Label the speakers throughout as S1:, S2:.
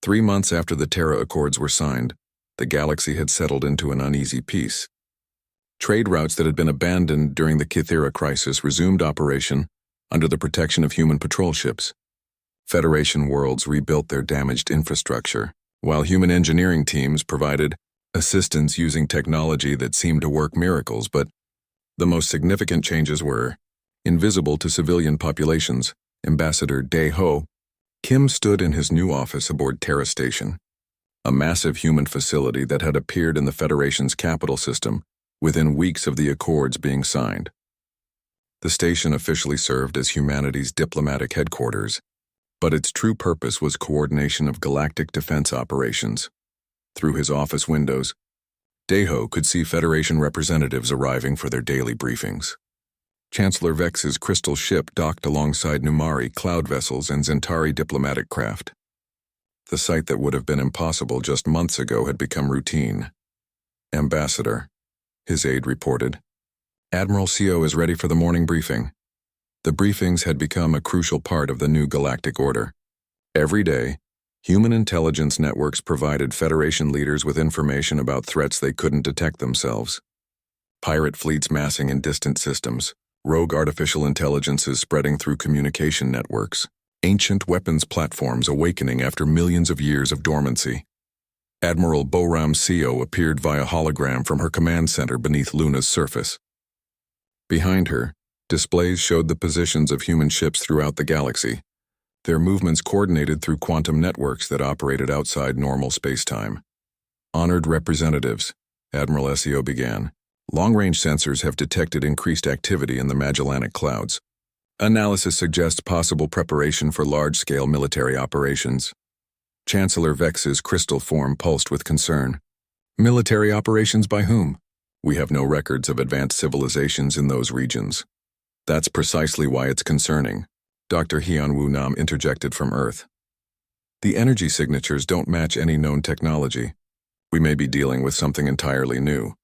S1: 3 months after the Terra Accords were signed, the galaxy had settled into an uneasy peace. Trade routes that had been abandoned during the Kythera crisis resumed operation under the protection of human patrol ships. Federation worlds rebuilt their damaged infrastructure, while human engineering teams provided assistance using technology that seemed to work miracles, but the most significant changes were invisible to civilian populations. Ambassador Dae-ho Kim stood in his new office aboard Terra Station, a massive human facility that had appeared in the Federation's capital system within weeks of the Accords being signed. The station officially served as humanity's diplomatic headquarters, but its true purpose was coordination of galactic defense operations. Through his office windows, Dae-ho could see Federation representatives arriving for their daily briefings. Chancellor Vex's crystal ship docked alongside Numari cloud vessels and Zentari diplomatic craft. The sight that would have been impossible just months ago had become routine. "Ambassador," his aide reported, "Admiral Seo is ready for the morning briefing." The briefings had become a crucial part of the new galactic order. Every day, human intelligence networks provided Federation leaders with information about threats they couldn't detect themselves. Pirate fleets massing in distant systems, rogue artificial intelligences spreading through communication networks, ancient weapons platforms awakening after millions of years of dormancy. Admiral Boram Seo appeared via hologram from her command center beneath Luna's surface. Behind her, displays showed the positions of human ships throughout the galaxy, their movements coordinated through quantum networks that operated outside normal spacetime. "Honored representatives," Admiral Seo began, "long-range sensors have detected increased activity in the Magellanic clouds. Analysis suggests possible preparation for large-scale military operations." Chancellor Vex's crystal form pulsed with concern. "Military operations by whom? We have no records of advanced civilizations in those regions." "That's precisely why it's concerning," Dr. Hyun-woo Nam interjected from Earth. "The energy signatures don't match any known technology. We may be dealing with something entirely new."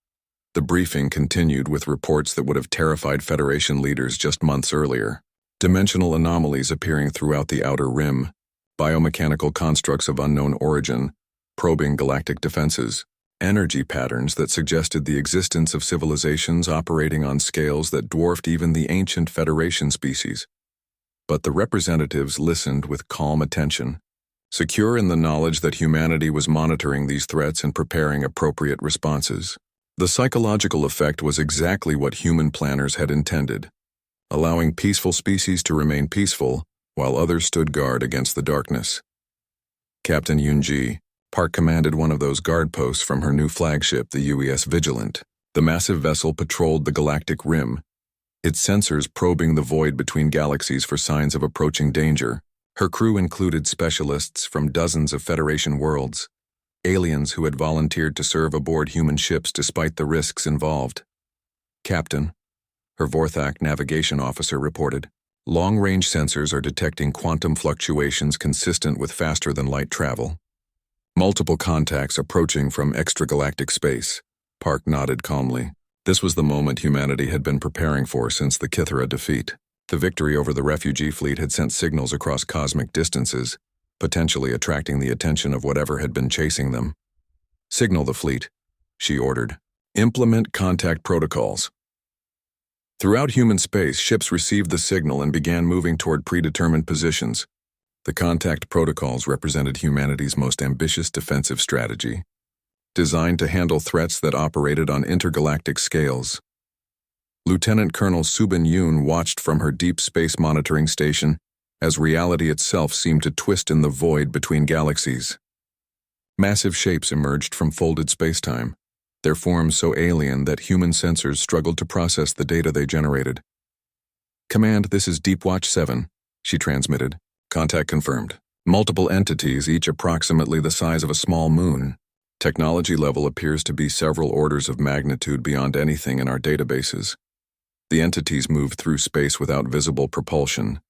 S1: The briefing continued with reports that would have terrified Federation leaders just months earlier. Dimensional anomalies appearing throughout the outer rim, biomechanical constructs of unknown origin, probing galactic defenses, energy patterns that suggested the existence of civilizations operating on scales that dwarfed even the ancient Federation species. But the representatives listened with calm attention, secure in the knowledge that humanity was monitoring these threats and preparing appropriate responses. The psychological effect was exactly what human planners had intended, allowing peaceful species to remain peaceful while others stood guard against the darkness. Captain Yoon-ji, Park commanded one of those guard posts from her new flagship, the UES Vigilant. The massive vessel patrolled the galactic rim, its sensors probing the void between galaxies for signs of approaching danger. Her crew included specialists from dozens of Federation worlds, aliens who had volunteered to serve aboard human ships despite the risks involved. "Captain," her Vorthak navigation officer reported, "long-range sensors are detecting quantum fluctuations consistent with faster-than-light travel. Multiple contacts approaching from extragalactic space." Park nodded calmly. This was the moment humanity had been preparing for since the Kythera defeat. The victory over the refugee fleet had sent signals across cosmic distances, potentially attracting the attention of whatever had been chasing them. "Signal the fleet," she ordered. "Implement contact protocols." Throughout human space, ships received the signal and began moving toward predetermined positions. The contact protocols represented humanity's most ambitious defensive strategy, designed to handle threats that operated on intergalactic scales. Lieutenant Colonel Subin Yoon watched from her deep space monitoring station as reality itself seemed to twist in the void between galaxies. Massive shapes emerged from folded spacetime, their forms so alien that human sensors struggled to process the data they generated. "Command, this is Deep Watch 7, she transmitted. "Contact confirmed. Multiple entities, each approximately the size of a small moon. Technology level appears to be several orders of magnitude beyond anything in our databases. The entities moved through space without visible propulsion,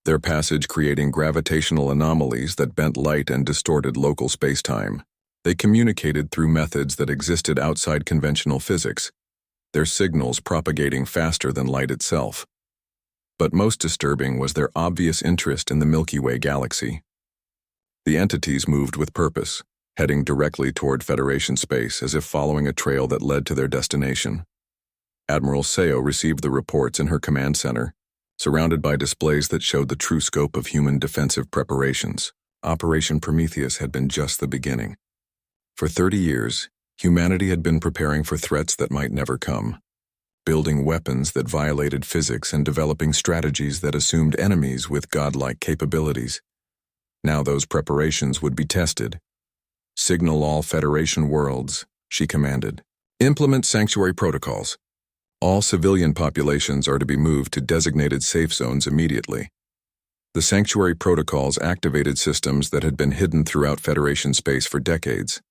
S1: their passage creating gravitational anomalies that bent light and distorted local spacetime. They communicated through methods that existed outside conventional physics, their signals propagating faster than light itself. But most disturbing was their obvious interest in the Milky Way galaxy. The entities moved with purpose, heading directly toward Federation space as if following a trail that led to their destination. Admiral Seo received the reports in her command center, surrounded by displays that showed the true scope of human defensive preparations. Operation Prometheus had been just the beginning. For 30 years, humanity had been preparing for threats that might never come, building weapons that violated physics and developing strategies that assumed enemies with godlike capabilities. Now those preparations would be tested. Signal all Federation worlds, she commanded. Implement sanctuary protocols. All civilian populations are to be moved to designated safe zones immediately. The sanctuary protocols activated systems that had been hidden throughout Federation space for decades.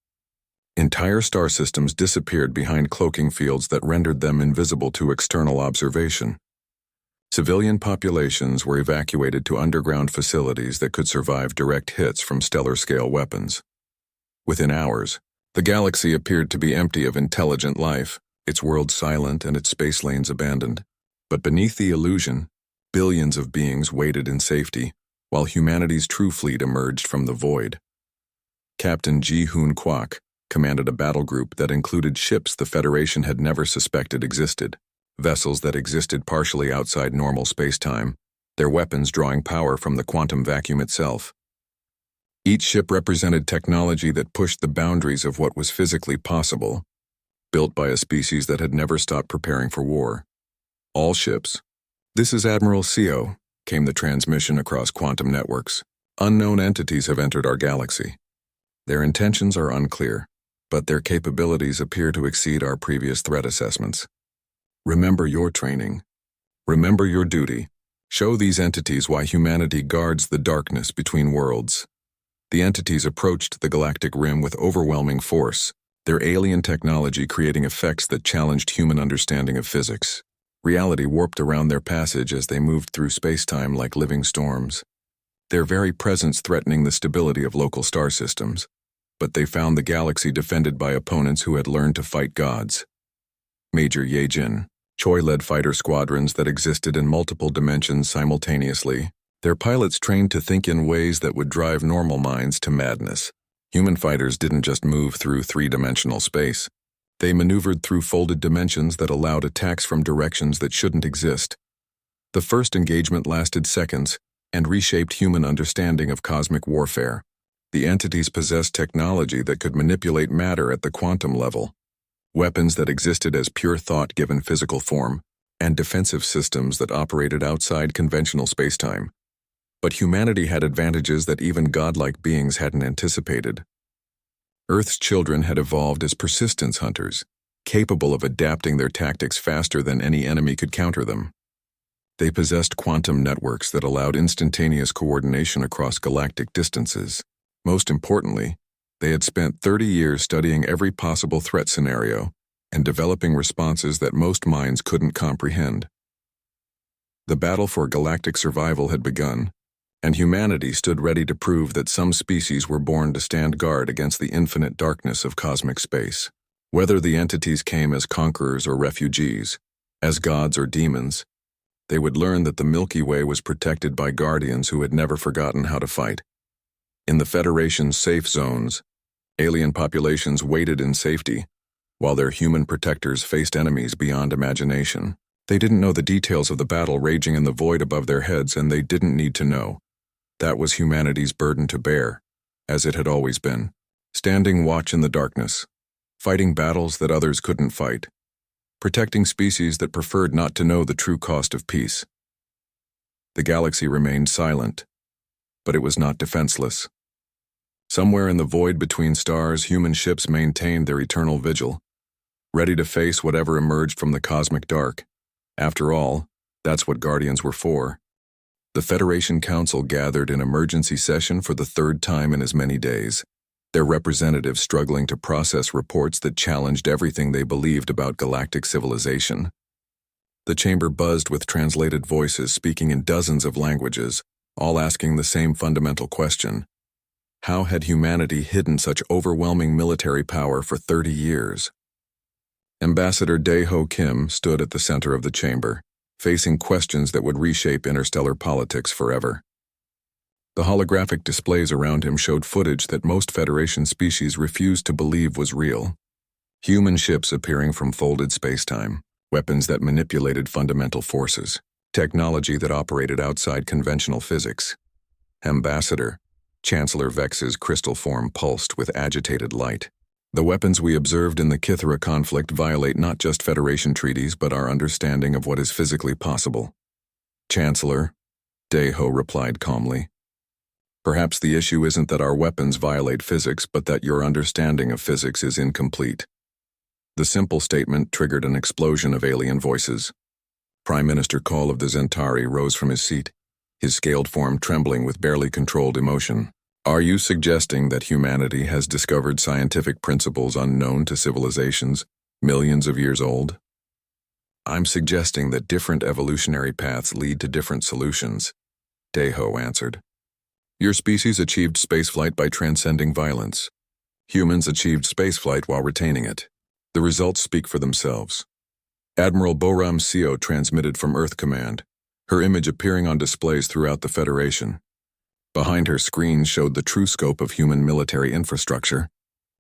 S1: Entire star systems disappeared behind cloaking fields that rendered them invisible to external observation. Civilian populations were evacuated to underground facilities that could survive direct hits from stellar-scale weapons. Within hours, the galaxy appeared to be empty of intelligent life, its world silent and its space lanes abandoned. But beneath the illusion, billions of beings waited in safety, while humanity's true fleet emerged from the void. Captain Ji-Hoon Kwok commanded a battle group that included ships the Federation had never suspected existed, vessels that existed partially outside normal space-time, their weapons drawing power from the quantum vacuum itself. Each ship represented technology that pushed the boundaries of what was physically possible, built by a species that had never stopped preparing for war. All ships. "This is Admiral Seo," came the transmission across quantum networks. "Unknown entities have entered our galaxy. Their intentions are unclear, but their capabilities appear to exceed our previous threat assessments. Remember your training. Remember your duty. Show these entities why humanity guards the darkness between worlds." The entities approached the galactic rim with overwhelming force, their alien technology creating effects that challenged human understanding of physics. Reality warped around their passage as they moved through space-time like living storms, their very presence threatening the stability of local star systems. But they found the galaxy defended by opponents who had learned to fight gods. Major Ye-Jin, Choi led fighter squadrons that existed in multiple dimensions simultaneously, their pilots trained to think in ways that would drive normal minds to madness. Human fighters didn't just move through three-dimensional space. They maneuvered through folded dimensions that allowed attacks from directions that shouldn't exist. The first engagement lasted seconds and reshaped human understanding of cosmic warfare. The entities possessed technology that could manipulate matter at the quantum level, weapons that existed as pure thought given physical form, and defensive systems that operated outside conventional spacetime. But humanity had advantages that even godlike beings hadn't anticipated. Earth's children had evolved as persistence hunters, capable of adapting their tactics faster than any enemy could counter them. They possessed quantum networks that allowed instantaneous coordination across galactic distances. Most importantly, they had spent 30 years studying every possible threat scenario and developing responses that most minds couldn't comprehend. The battle for galactic survival had begun, and humanity stood ready to prove that some species were born to stand guard against the infinite darkness of cosmic space. Whether the entities came as conquerors or refugees, as gods or demons, they would learn that the Milky Way was protected by guardians who had never forgotten how to fight. In the Federation's safe zones, alien populations waited in safety, while their human protectors faced enemies beyond imagination. They didn't know the details of the battle raging in the void above their heads, and they didn't need to know. That was humanity's burden to bear, as it had always been. Standing watch in the darkness, fighting battles that others couldn't fight, protecting species that preferred not to know the true cost of peace. The galaxy remained silent, but it was not defenseless. Somewhere in the void between stars, human ships maintained their eternal vigil, ready to face whatever emerged from the cosmic dark. After all, that's what guardians were for. The Federation Council gathered in emergency session for the third time in as many days, their representatives struggling to process reports that challenged everything they believed about galactic civilization. The chamber buzzed with translated voices speaking in dozens of languages, all asking the same fundamental question. How had humanity hidden such overwhelming military power for 30 years? Ambassador Dae-Ho Kim stood at the center of the chamber, facing questions that would reshape interstellar politics forever. The holographic displays around him showed footage that most Federation species refused to believe was real. Human ships appearing from folded spacetime, weapons that manipulated fundamental forces, technology that operated outside conventional physics. Ambassador, Chancellor Vex's crystal form pulsed with agitated light. The weapons we observed in the Kythera conflict violate not just Federation treaties but our understanding of what is physically possible. Chancellor, Deho replied calmly. Perhaps the issue isn't that our weapons violate physics, but that your understanding of physics is incomplete. The simple statement triggered an explosion of alien voices. Prime Minister Call of the Zentari rose from his seat, his scaled form trembling with barely controlled emotion. Are you suggesting that humanity has discovered scientific principles unknown to civilizations, millions of years old? I'm suggesting that different evolutionary paths lead to different solutions, Deho answered. Your species achieved spaceflight by transcending violence. Humans achieved spaceflight while retaining it. The results speak for themselves. Admiral Boram Seo transmitted from Earth Command, her image appearing on displays throughout the Federation. Behind her screen showed the true scope of human military infrastructure.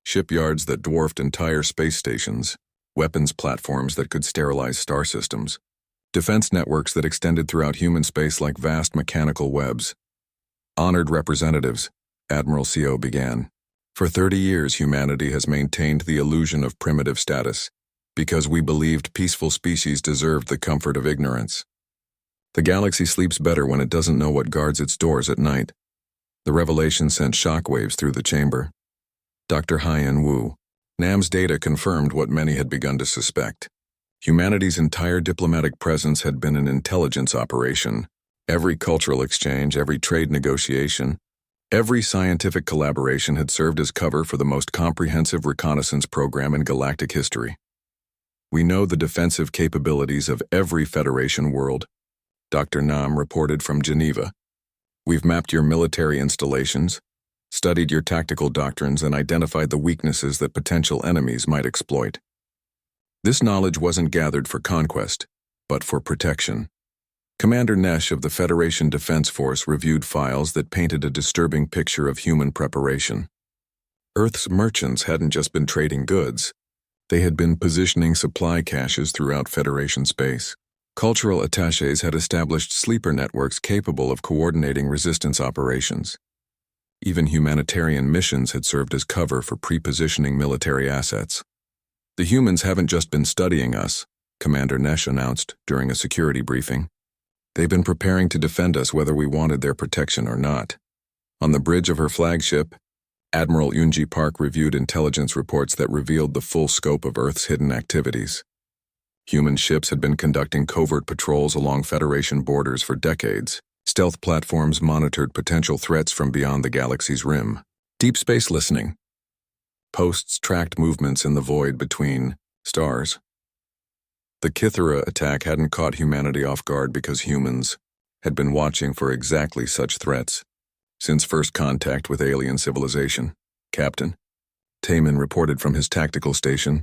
S1: Shipyards that dwarfed entire space stations, weapons platforms that could sterilize star systems, defense networks that extended throughout human space like vast mechanical webs. Honored representatives, Admiral Seo began. For 30 years, humanity has maintained the illusion of primitive status, because we believed peaceful species deserved the comfort of ignorance. The galaxy sleeps better when it doesn't know what guards its doors at night. The revelation sent shockwaves through the chamber. Dr. Haiyan Wu. Nam's data confirmed what many had begun to suspect. Humanity's entire diplomatic presence had been an intelligence operation. Every cultural exchange, every trade negotiation, every scientific collaboration had served as cover for the most comprehensive reconnaissance program in galactic history. We know the defensive capabilities of every Federation world, Dr. Nam reported from Geneva. We've mapped your military installations, studied your tactical doctrines, and identified the weaknesses that potential enemies might exploit. This knowledge wasn't gathered for conquest, but for protection. Commander Nesh of the Federation Defense Force reviewed files that painted a disturbing picture of human preparation. Earth's merchants hadn't just been trading goods. They had been positioning supply caches throughout Federation space. Cultural attachés had established sleeper networks capable of coordinating resistance operations. Even humanitarian missions had served as cover for pre-positioning military assets. The humans haven't just been studying us, Commander Nesh announced during a security briefing. They've been preparing to defend us whether we wanted their protection or not. On the bridge of her flagship, Admiral Yunji Park reviewed intelligence reports that revealed the full scope of Earth's hidden activities. Human ships had been conducting covert patrols along Federation borders for decades. Stealth platforms monitored potential threats from beyond the galaxy's rim. Deep space listening. Posts tracked movements in the void between stars. The Kythera attack hadn't caught humanity off guard because humans had been watching for exactly such threats since first contact with alien civilization. Captain Taman reported from his tactical station.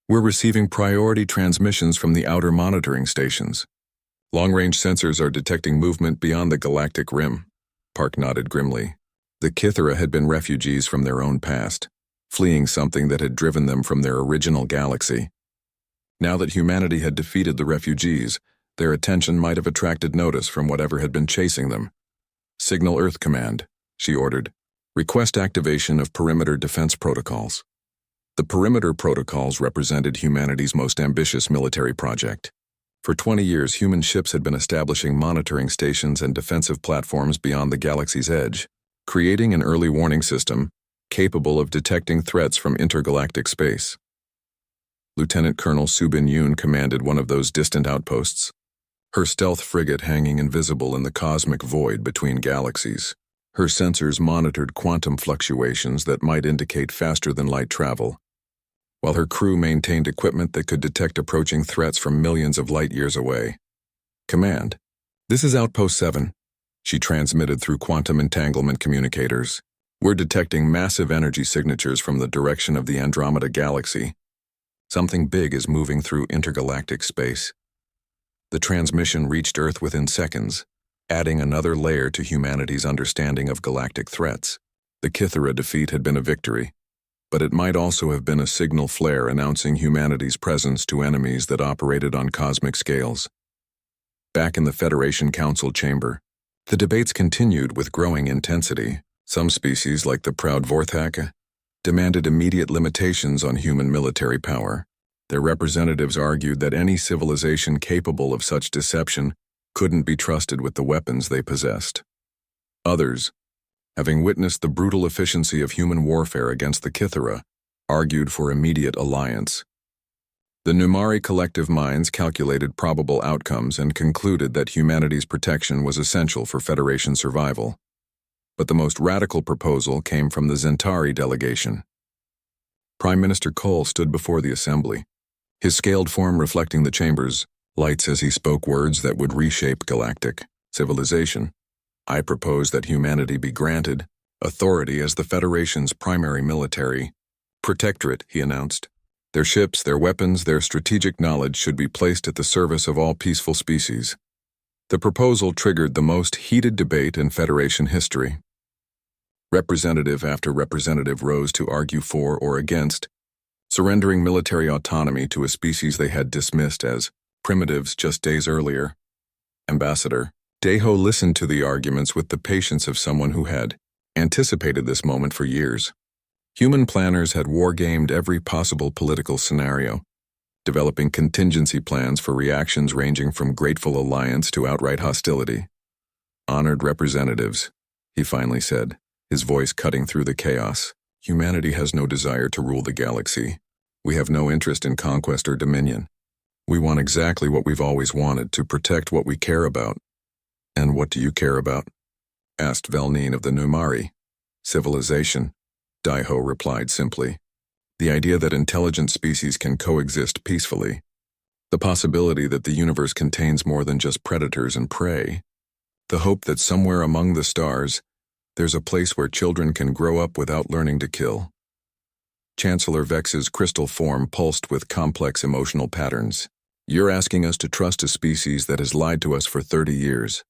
S1: We're receiving priority transmissions from the outer monitoring stations. Long-range sensors are detecting movement beyond the galactic rim. Park nodded grimly. The Kythera had been refugees from their own past, fleeing something that had driven them from their original galaxy. Now that humanity had defeated the refugees, their attention might have attracted notice from whatever had been chasing them. Signal Earth Command, she ordered. Request activation of perimeter defense protocols. The perimeter protocols represented humanity's most ambitious military project. For 20 years, human ships had been establishing monitoring stations and defensive platforms beyond the galaxy's edge, creating an early warning system capable of detecting threats from intergalactic space. Lieutenant Colonel Subin Yoon commanded one of those distant outposts, her stealth frigate hanging invisible in the cosmic void between galaxies. Her sensors monitored quantum fluctuations that might indicate faster-than-light travel, while her crew maintained equipment that could detect approaching threats from millions of light-years away. Command, this is Outpost 7, she transmitted through quantum entanglement communicators. We're detecting massive energy signatures from the direction of the Andromeda Galaxy. Something big is moving through intergalactic space. The transmission reached Earth within seconds, adding another layer to humanity's understanding of galactic threats. The Kythera defeat had been a victory, but it might also have been a signal flare announcing humanity's presence to enemies that operated on cosmic scales. Back in the Federation Council chamber, the debates continued with growing intensity. Some species, like the proud Vorthaka, demanded immediate limitations on human military power. Their representatives argued that any civilization capable of such deception couldn't be trusted with the weapons they possessed. Others, having witnessed the brutal efficiency of human warfare against the Kythera, argued for immediate alliance. The Numari collective minds calculated probable outcomes and concluded that humanity's protection was essential for Federation survival. But the most radical proposal came from the Zentari delegation. Prime Minister Cole stood before the assembly, his scaled form reflecting the chamber's lights as he spoke words that would reshape galactic civilization. I propose that humanity be granted authority as the Federation's primary military protectorate, he announced. Their ships, their weapons, their strategic knowledge should be placed at the service of all peaceful species. The proposal triggered the most heated debate in Federation history. Representative after representative rose to argue for or against surrendering military autonomy to a species they had dismissed as primitives just days earlier. Ambassador Deho listened to the arguments with the patience of someone who had anticipated this moment for years. Human planners had wargamed every possible political scenario, developing contingency plans for reactions ranging from grateful alliance to outright hostility. Honored representatives, he finally said, his voice cutting through the chaos. Humanity has no desire to rule the galaxy. We have no interest in conquest or dominion. We want exactly what we've always wanted, to protect what we care about. And what do you care about? Asked Velnine of the Numari. Civilization, Daiho replied simply. The idea that intelligent species can coexist peacefully. The possibility that the universe contains more than just predators and prey. The hope that somewhere among the stars, there's a place where children can grow up without learning to kill. Chancellor Vex's crystal form pulsed with complex emotional patterns. You're asking us to trust a species that has lied to us for 30 years.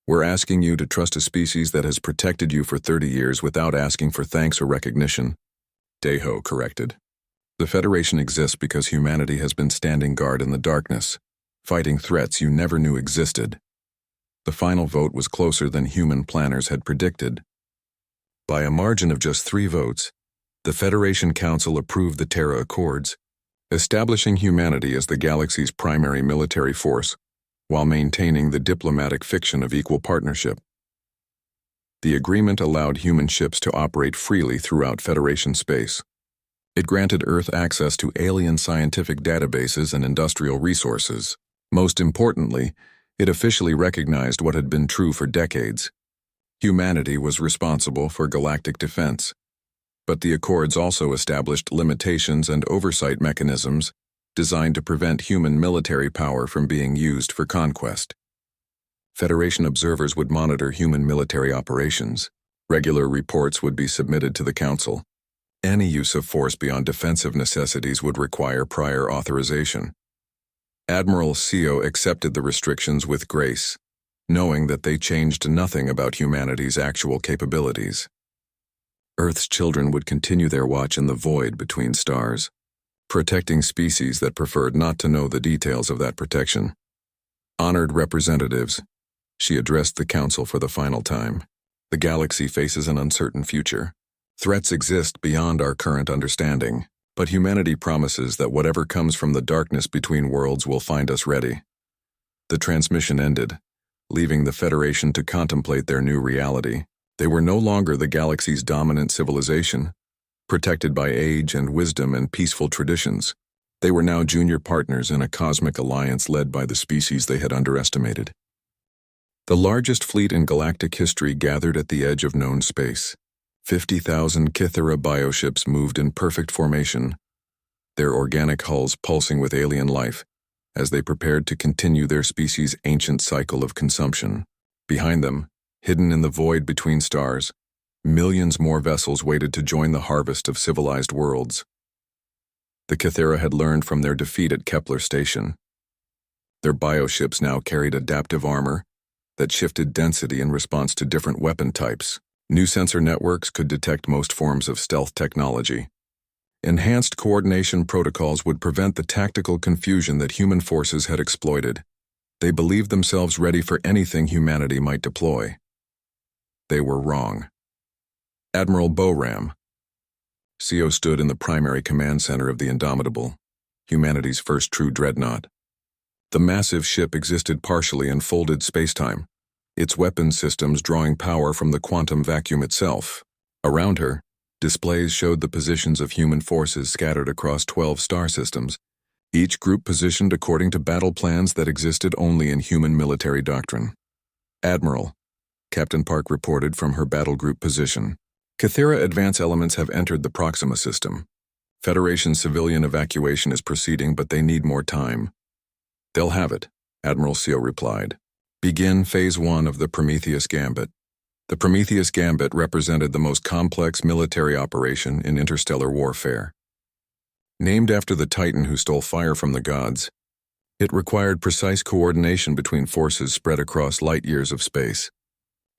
S1: We're asking you to trust a species that has protected you for 30 years without asking for thanks or recognition, Deho corrected. The Federation exists because humanity has been standing guard in the darkness, fighting threats you never knew existed. The final vote was closer than human planners had predicted. By a margin of just 3 votes, the Federation Council approved the Terra Accords, establishing humanity as the galaxy's primary military force, while maintaining the diplomatic fiction of equal partnership. The agreement allowed human ships to operate freely throughout Federation space. It granted Earth access to alien scientific databases and industrial resources. Most importantly, it officially recognized what had been true for decades. Humanity was responsible for galactic defense. But the Accords also established limitations and oversight mechanisms designed to prevent human military power from being used for conquest. Federation observers would monitor human military operations. Regular reports would be submitted to the Council. Any use of force beyond defensive necessities would require prior authorization. Admiral Seo accepted the restrictions with grace, knowing that they changed nothing about humanity's actual capabilities. Earth's children would continue their watch in the void between stars, protecting species that preferred not to know the details of that protection. Honored representatives, she addressed the Council for the final time. The galaxy faces an uncertain future. Threats exist beyond our current understanding, but humanity promises that whatever comes from the darkness between worlds will find us ready. The transmission ended, leaving the Federation to contemplate their new reality. They were no longer the galaxy's dominant civilization, protected by age and wisdom and peaceful traditions. They were now junior partners in a cosmic alliance led by the species they had underestimated. The largest fleet in galactic history gathered at the edge of known space. 50,000 Kythera bioships moved in perfect formation, their organic hulls pulsing with alien life, as they prepared to continue their species' ancient cycle of consumption. Behind them, hidden in the void between stars, millions more vessels waited to join the harvest of civilized worlds. The Kythera had learned from their defeat at Kepler Station. Their bioships now carried adaptive armor that shifted density in response to different weapon types. New sensor networks could detect most forms of stealth technology. Enhanced coordination protocols would prevent the tactical confusion that human forces had exploited. They believed themselves ready for anything humanity might deploy. They were wrong. Admiral Boram, CO, stood in the primary command center of the Indomitable, humanity's first true dreadnought. The massive ship existed partially in folded spacetime, its weapon systems drawing power from the quantum vacuum itself. Around her, displays showed the positions of human forces scattered across 12 star systems, each group positioned according to battle plans that existed only in human military doctrine. Admiral, Captain Park reported from her battle group position. Kythera advance elements have entered the Proxima system. Federation civilian evacuation is proceeding, but they need more time. They'll have it, Admiral CO replied. Begin Phase 1 of the Prometheus Gambit. The Prometheus Gambit represented the most complex military operation in interstellar warfare. Named after the Titan who stole fire from the gods, it required precise coordination between forces spread across light years of space,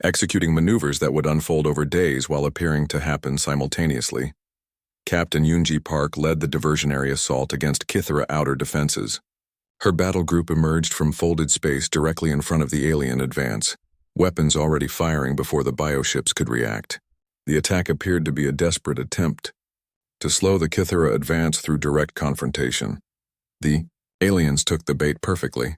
S1: executing maneuvers that would unfold over days while appearing to happen simultaneously. Captain Yoonji Park led the diversionary assault against Kythera outer defenses. Her battle group emerged from folded space directly in front of the alien advance, weapons already firing before the bioships could react. The attack appeared to be a desperate attempt to slow the Kythera advance through direct confrontation. The aliens took the bait perfectly.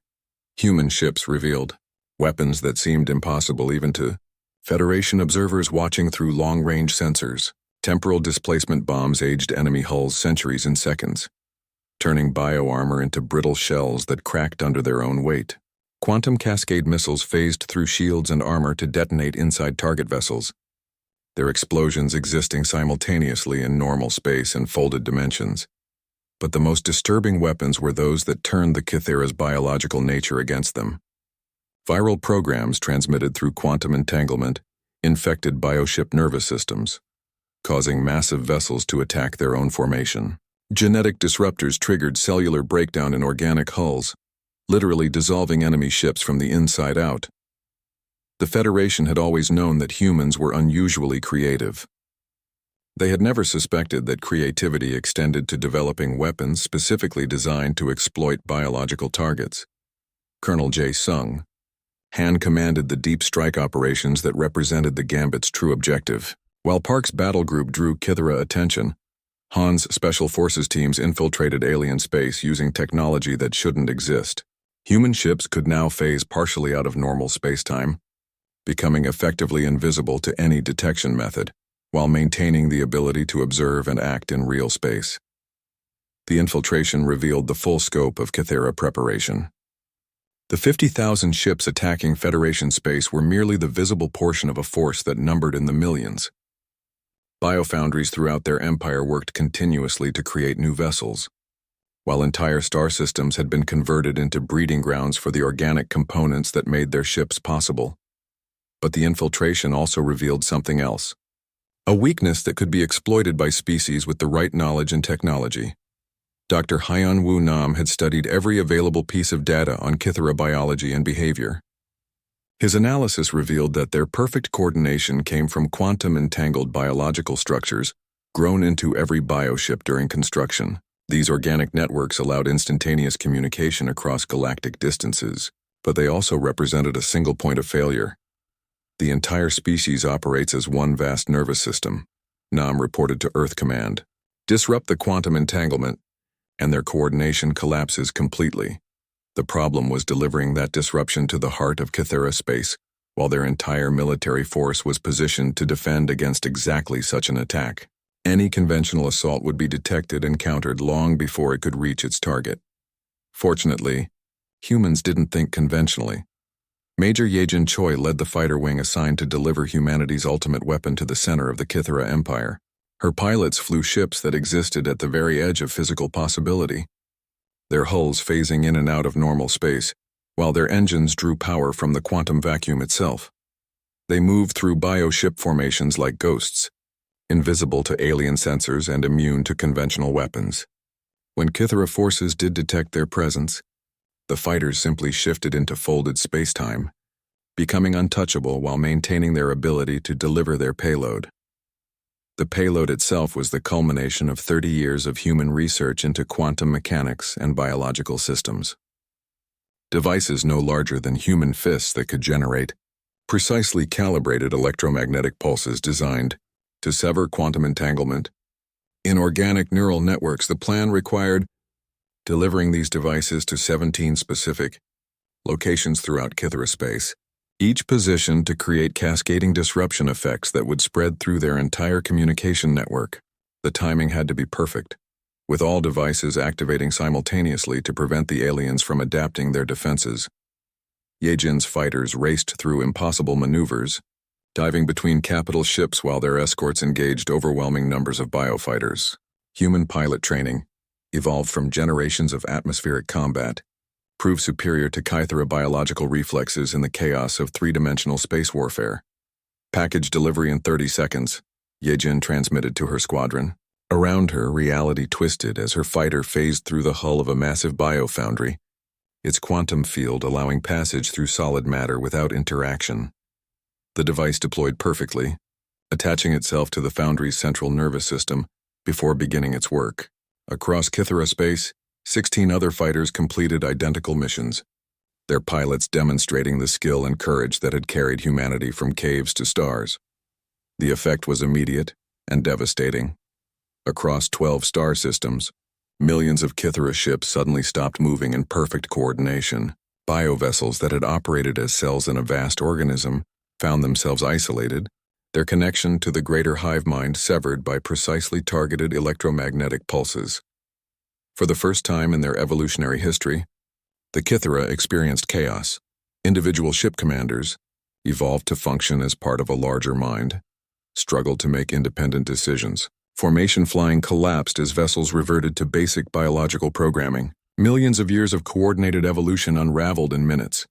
S1: Human ships revealed weapons that seemed impossible even to Federation observers watching through long-range sensors. Temporal displacement bombs aged enemy hulls centuries in seconds, turning bioarmor into brittle shells that cracked under their own weight. Quantum cascade missiles phased through shields and armor to detonate inside target vessels, their explosions existing simultaneously in normal space and folded dimensions. But the most disturbing weapons were those that turned the Kythera's biological nature against them. Viral programs transmitted through quantum entanglement infected bioship nervous systems, causing massive vessels to attack their own formation. Genetic disruptors triggered cellular breakdown in organic hulls, literally dissolving enemy ships from the inside out. The Federation had always known that humans were unusually creative. They had never suspected that creativity extended to developing weapons specifically designed to exploit biological targets. Colonel Jae Sung hand-commanded the deep strike operations that represented the Gambit's true objective. While Park's battle group drew Kythera attention, Han's Special Forces teams infiltrated alien space using technology that shouldn't exist. Human ships could now phase partially out of normal spacetime, becoming effectively invisible to any detection method, while maintaining the ability to observe and act in real space. The infiltration revealed the full scope of Kythera preparation. The 50,000 ships attacking Federation space were merely the visible portion of a force that numbered in the millions. Biofoundries throughout their empire worked continuously to create new vessels, while entire star systems had been converted into breeding grounds for the organic components that made their ships possible. But the infiltration also revealed something else, a weakness that could be exploited by species with the right knowledge and technology. Dr. Hyun Woo Nam had studied every available piece of data on Kythera biology and behavior. His analysis revealed that their perfect coordination came from quantum-entangled biological structures grown into every bioship during construction. These organic networks allowed instantaneous communication across galactic distances, but they also represented a single point of failure. The entire species operates as one vast nervous system, Nam reported to Earth Command. Disrupt the quantum entanglement, and their coordination collapses completely. The problem was delivering that disruption to the heart of Kythera space, while their entire military force was positioned to defend against exactly such an attack. Any conventional assault would be detected and countered long before it could reach its target. Fortunately, humans didn't think conventionally. Major Yejin Choi led the fighter wing assigned to deliver humanity's ultimate weapon to the center of the Kythera Empire. Her pilots flew ships that existed at the very edge of physical possibility, their hulls phasing in and out of normal space, while their engines drew power from the quantum vacuum itself. They moved through bioship formations like ghosts, invisible to alien sensors and immune to conventional weapons. When Kythera forces did detect their presence, the fighters simply shifted into folded spacetime, becoming untouchable while maintaining their ability to deliver their payload. The payload itself was the culmination of 30 years of human research into quantum mechanics and biological systems. Devices no larger than human fists that could generate precisely calibrated electromagnetic pulses designed to sever quantum entanglement. In organic neural networks, the plan required delivering these devices to 17 specific locations throughout Kythera space, each positioned to create cascading disruption effects that would spread through their entire communication network. The timing had to be perfect, with all devices activating simultaneously to prevent the aliens from adapting their defenses. Yejin's fighters raced through impossible maneuvers, diving between capital ships while their escorts engaged overwhelming numbers of biofighters. Human pilot training, evolved from generations of atmospheric combat, proved superior to Kythera biological reflexes in the chaos of three-dimensional space warfare. Package delivery in 30 seconds, Yejin transmitted to her squadron. Around her, reality twisted as her fighter phased through the hull of a massive biofoundry, its quantum field allowing passage through solid matter without interaction. The device deployed perfectly, attaching itself to the foundry's central nervous system before beginning its work. Across Kythera space, 16 other fighters completed identical missions, their pilots demonstrating the skill and courage that had carried humanity from caves to stars. The effect was immediate and devastating. Across 12 star systems, millions of Kythera ships suddenly stopped moving in perfect coordination. Biovessels that had operated as cells in a vast organism found themselves isolated, their connection to the greater hive mind severed by precisely targeted electromagnetic pulses. For the first time in their evolutionary history, the Kythera experienced chaos. Individual ship commanders, evolved to function as part of a larger mind, struggled to make independent decisions. Formation flying collapsed as vessels reverted to basic biological programming. Millions of years of coordinated evolution unraveled in minutes.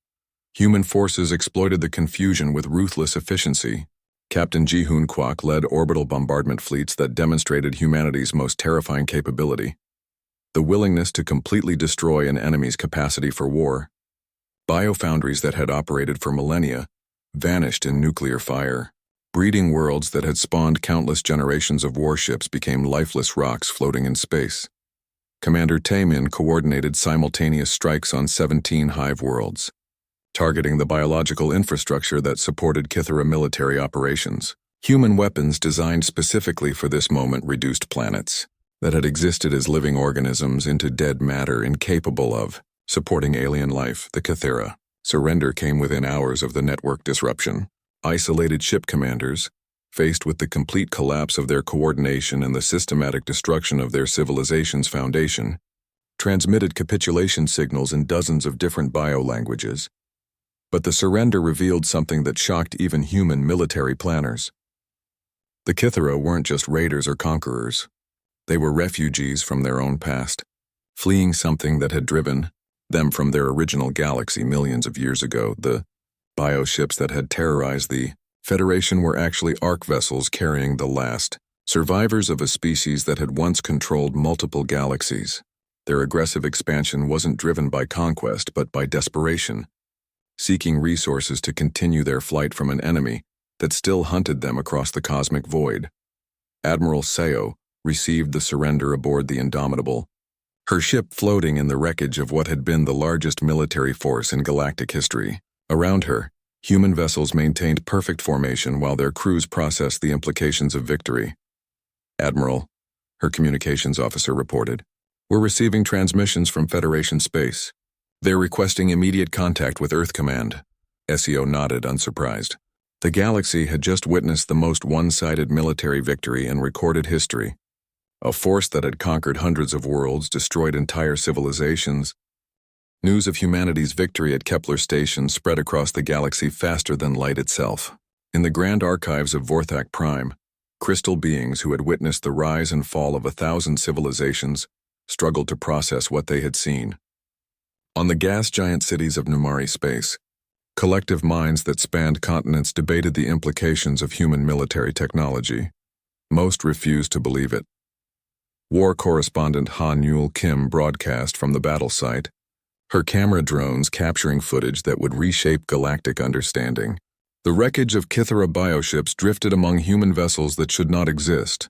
S1: Human forces exploited the confusion with ruthless efficiency. Captain Ji-hoon Kwok led orbital bombardment fleets that demonstrated humanity's most terrifying capability: the willingness to completely destroy an enemy's capacity for war. Biofoundries that had operated for millennia vanished in nuclear fire. Breeding worlds that had spawned countless generations of warships became lifeless rocks floating in space. Commander Taemin coordinated simultaneous strikes on 17 hive worlds, targeting the biological infrastructure that supported Kythera military operations. Human weapons designed specifically for this moment reduced planets that had existed as living organisms into dead matter incapable of supporting alien life. The Kythera surrender came within hours of the network disruption. Isolated ship commanders, faced with the complete collapse of their coordination and the systematic destruction of their civilization's foundation, transmitted capitulation signals in dozens of different bio-languages. But the surrender revealed something that shocked even human military planners. The Kythera weren't just raiders or conquerors. They were refugees from their own past, fleeing something that had driven them from their original galaxy millions of years ago. The bioships that had terrorized the Federation were actually arc vessels carrying the last survivors of a species that had once controlled multiple galaxies. Their aggressive expansion wasn't driven by conquest but by desperation, seeking resources to continue their flight from an enemy that still hunted them across the cosmic void. Admiral Seo received the surrender aboard the Indomitable, her ship floating in the wreckage of what had been the largest military force in galactic history. Around her, human vessels maintained perfect formation while their crews processed the implications of victory. "Admiral," her communications officer reported, "we're receiving transmissions from Federation space. They're requesting immediate contact with Earth Command." SEO nodded, unsurprised. The galaxy had just witnessed the most one-sided military victory in recorded history. A force that had conquered hundreds of worlds, destroyed entire civilizations. News of humanity's victory at Kepler Station spread across the galaxy faster than light itself. In the grand archives of Vorthak Prime, crystal beings who had witnessed the rise and fall of 1,000 civilizations struggled to process what they had seen. On the gas giant cities of Numari space, collective minds that spanned continents debated the implications of human military technology. Most refused to believe it. War correspondent Han Yul Kim broadcast from the battle site, her camera drones capturing footage that would reshape galactic understanding. The wreckage of Kythera bioships drifted among human vessels that should not exist,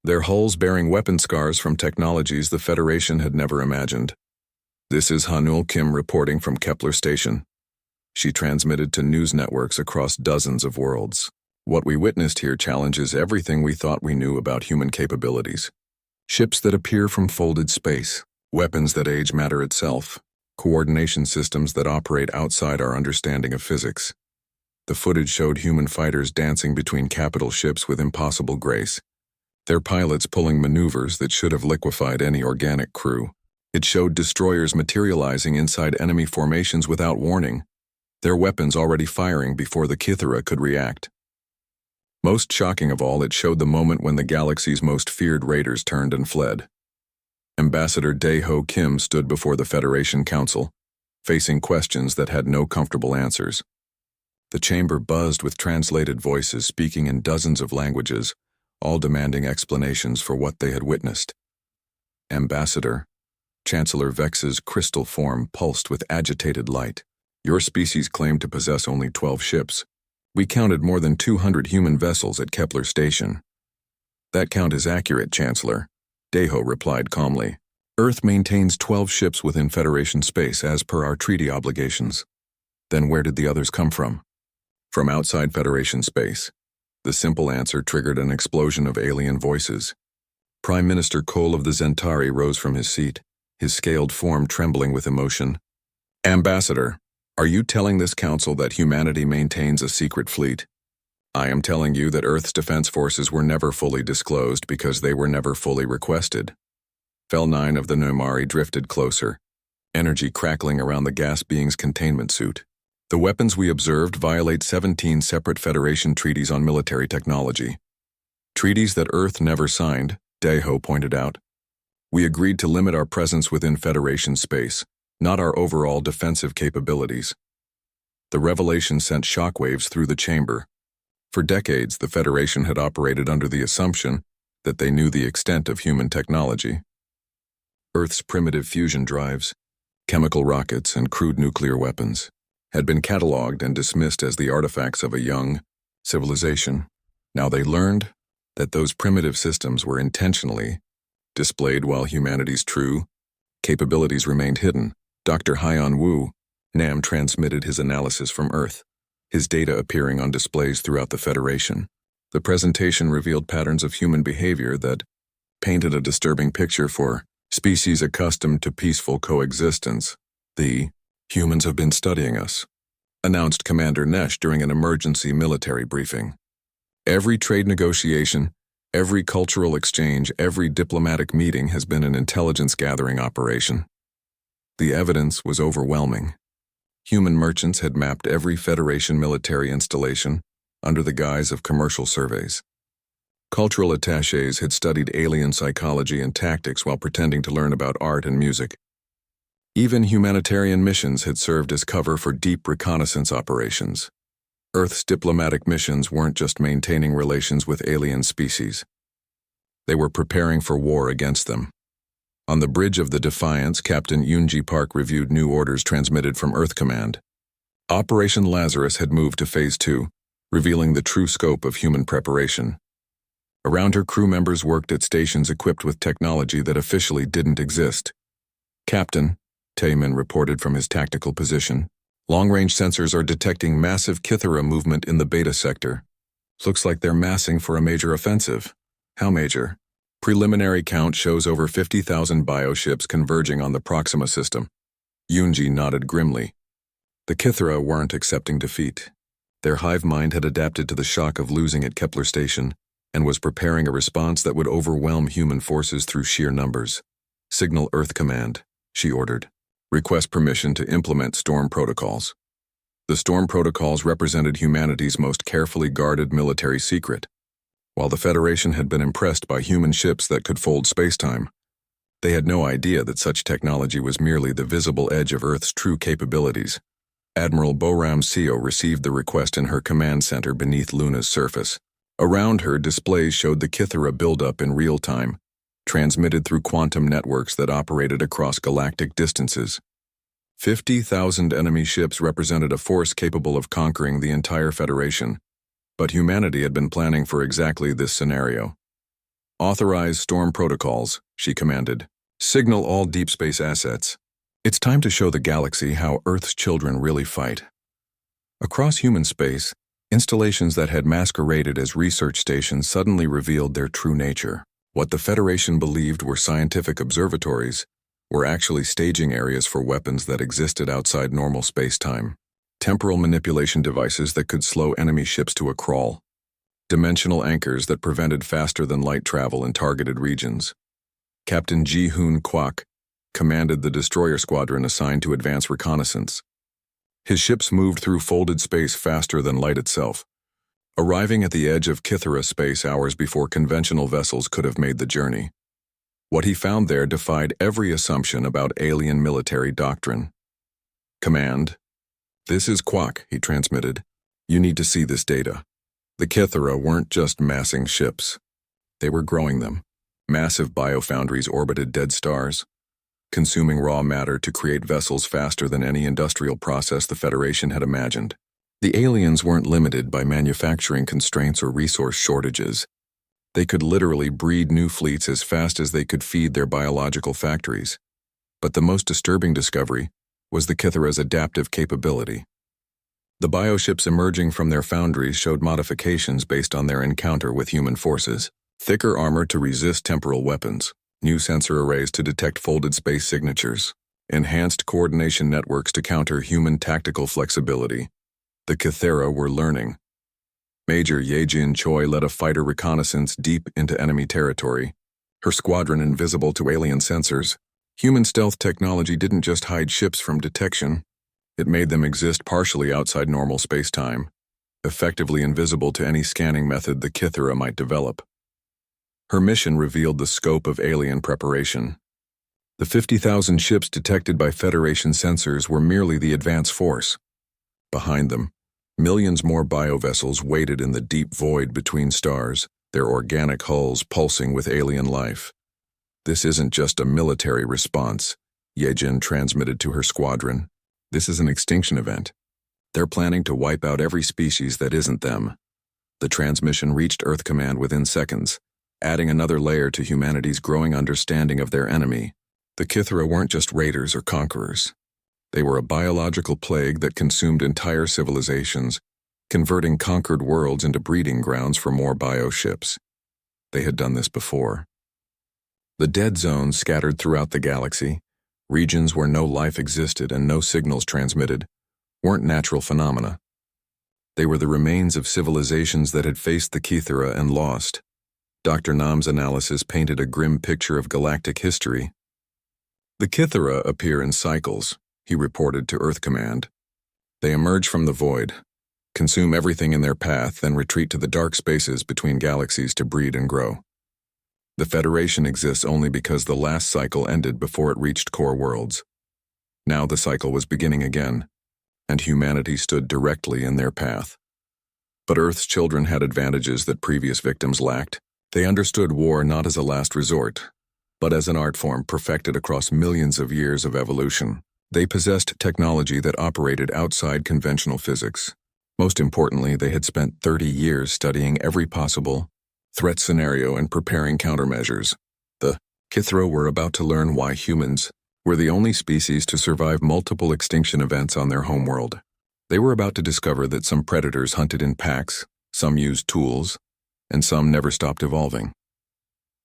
S1: their hulls bearing weapon scars from technologies the Federation had never imagined. This is Hanul Kim reporting from Kepler Station. She transmitted to news networks across dozens of worlds. What we witnessed here challenges everything we thought we knew about human capabilities. Ships that appear from folded space, weapons that age matter itself, coordination systems that operate outside our understanding of physics. The footage showed human fighters dancing between capital ships with impossible grace, their pilots pulling maneuvers that should have liquefied any organic crew. It showed destroyers materializing inside enemy formations without warning, their weapons already firing before the Kythera could react. Most shocking of all, it showed the moment when the galaxy's most feared raiders turned and fled. Ambassador Dae-ho Kim stood before the Federation Council, facing questions that had no comfortable answers. The chamber buzzed with translated voices speaking in dozens of languages, all demanding explanations for what they had witnessed. Ambassador, Chancellor Vex's crystal form pulsed with agitated light. Your species claimed to possess only 12 ships. We counted more than 200 human vessels at Kepler Station. That count is accurate, Chancellor, Dae-ho replied calmly. Earth maintains 12 ships within Federation space as per our treaty obligations. Then where did the others come from? From outside Federation space. The simple answer triggered an explosion of alien voices. Prime Minister Cole of the Zentari rose from his seat, his scaled form trembling with emotion. Ambassador, are you telling this council that humanity maintains a secret fleet? I am telling you that Earth's defense forces were never fully disclosed because they were never fully requested. Fel 9 of the Nomari drifted closer, energy crackling around the gas being's containment suit. The weapons we observed violate 17 separate Federation treaties on military technology. Treaties that Earth never signed, Dae-ho pointed out. We agreed to limit our presence within Federation space, not our overall defensive capabilities. The revelation sent shockwaves through the chamber. For decades, the Federation had operated under the assumption that they knew the extent of human technology. Earth's primitive fusion drives, chemical rockets, and crude nuclear weapons had been catalogued and dismissed as the artifacts of a young civilization. Now they learned that those primitive systems were intentionally displayed while humanity's true capabilities remained hidden. Dr. Haiyan Wu, Nam transmitted his analysis from Earth, his data appearing on displays throughout the Federation. The presentation revealed patterns of human behavior that painted a disturbing picture for species accustomed to peaceful coexistence. The humans have been studying us, announced Commander Nesh during an emergency military briefing. Every trade negotiation, every cultural exchange, every diplomatic meeting has been an intelligence-gathering operation. The evidence was overwhelming. Human merchants had mapped every Federation military installation under the guise of commercial surveys. Cultural attachés had studied alien psychology and tactics while pretending to learn about art and music. Even humanitarian missions had served as cover for deep reconnaissance operations. Earth's diplomatic missions weren't just maintaining relations with alien species. They were preparing for war against them. On the bridge of the Defiance, Captain Yoonji Park reviewed new orders transmitted from Earth Command. Operation Lazarus had moved to Phase 2, revealing the true scope of human preparation. Around her, crew members worked at stations equipped with technology that officially didn't exist. Captain, Taemin reported from his tactical position, long-range sensors are detecting massive Kythera movement in the beta sector. Looks like they're massing for a major offensive. How major? Preliminary count shows over 50,000 bioships converging on the Proxima system. Yoonji nodded grimly. The Kythera weren't accepting defeat. Their hive mind had adapted to the shock of losing at Kepler Station and was preparing a response that would overwhelm human forces through sheer numbers. Signal Earth Command, she ordered. Request permission to implement storm protocols. The storm protocols represented humanity's most carefully guarded military secret. While the Federation had been impressed by human ships that could fold spacetime, they had no idea that such technology was merely the visible edge of Earth's true capabilities. Admiral Boram Seo received the request in her command center beneath Luna's surface. Around her, displays showed the Kythera buildup in real time, transmitted through quantum networks that operated across galactic distances. 50,000 enemy ships represented a force capable of conquering the entire Federation, but humanity had been planning for exactly this scenario. "Authorize storm protocols," she commanded. "Signal all deep space assets. It's time to show the galaxy how Earth's children really fight." Across human space, installations that had masqueraded as research stations suddenly revealed their true nature. What the Federation believed were scientific observatories were actually staging areas for weapons that existed outside normal space-time. Temporal manipulation devices that could slow enemy ships to a crawl. Dimensional anchors that prevented faster-than-light travel in targeted regions. Captain Ji-Hoon Kwak commanded the destroyer squadron assigned to advance reconnaissance. His ships moved through folded space faster than light itself, arriving at the edge of Kythera space hours before conventional vessels could have made the journey. What he found there defied every assumption about alien military doctrine. "Command, this is Kwak," he transmitted. "You need to see this data. The Kythera weren't just massing ships. They were growing them. Massive biofoundries orbited dead stars, consuming raw matter to create vessels faster than any industrial process the Federation had imagined. The aliens weren't limited by manufacturing constraints or resource shortages. They could literally breed new fleets as fast as they could feed their biological factories. But the most disturbing discovery was the Kythera's adaptive capability. The bioships emerging from their foundries showed modifications based on their encounter with human forces. Thicker armor to resist temporal weapons, new sensor arrays to detect folded space signatures, enhanced coordination networks to counter human tactical flexibility. The Kythera were learning. Major Yejin Choi led a fighter reconnaissance deep into enemy territory, her squadron invisible to alien sensors. Human stealth technology didn't just hide ships from detection, it made them exist partially outside normal space-time, effectively invisible to any scanning method the Kythera might develop. Her mission revealed the scope of alien preparation. The 50,000 ships detected by Federation sensors were merely the advance force. Behind them, millions more biovessels waited in the deep void between stars, their organic hulls pulsing with alien life. "This isn't just a military response," Yejin transmitted to her squadron. "This is an extinction event. They're planning to wipe out every species that isn't them." The transmission reached Earth Command within seconds, adding another layer to humanity's growing understanding of their enemy. The Kythera weren't just raiders or conquerors. They were a biological plague that consumed entire civilizations, converting conquered worlds into breeding grounds for more bioships. They had done this before. The dead zones scattered throughout the galaxy, regions where no life existed and no signals transmitted, weren't natural phenomena. They were the remains of civilizations that had faced the Kythera and lost. Dr. Nam's analysis painted a grim picture of galactic history. "The Kythera appear in cycles," he reported to Earth Command. "They emerge from the void, consume everything in their path, then retreat to the dark spaces between galaxies to breed and grow. The Federation exists only because the last cycle ended before it reached core worlds. Now the cycle was beginning again, and humanity stood directly in their path. But Earth's children had advantages that previous victims lacked. They understood war not as a last resort, but as an art form perfected across millions of years of evolution. They possessed technology that operated outside conventional physics. Most importantly, they had spent 30 years studying every possible threat scenario and preparing countermeasures. The Kythera were about to learn why humans were the only species to survive multiple extinction events on their homeworld. They were about to discover that some predators hunted in packs, some used tools, and some never stopped evolving.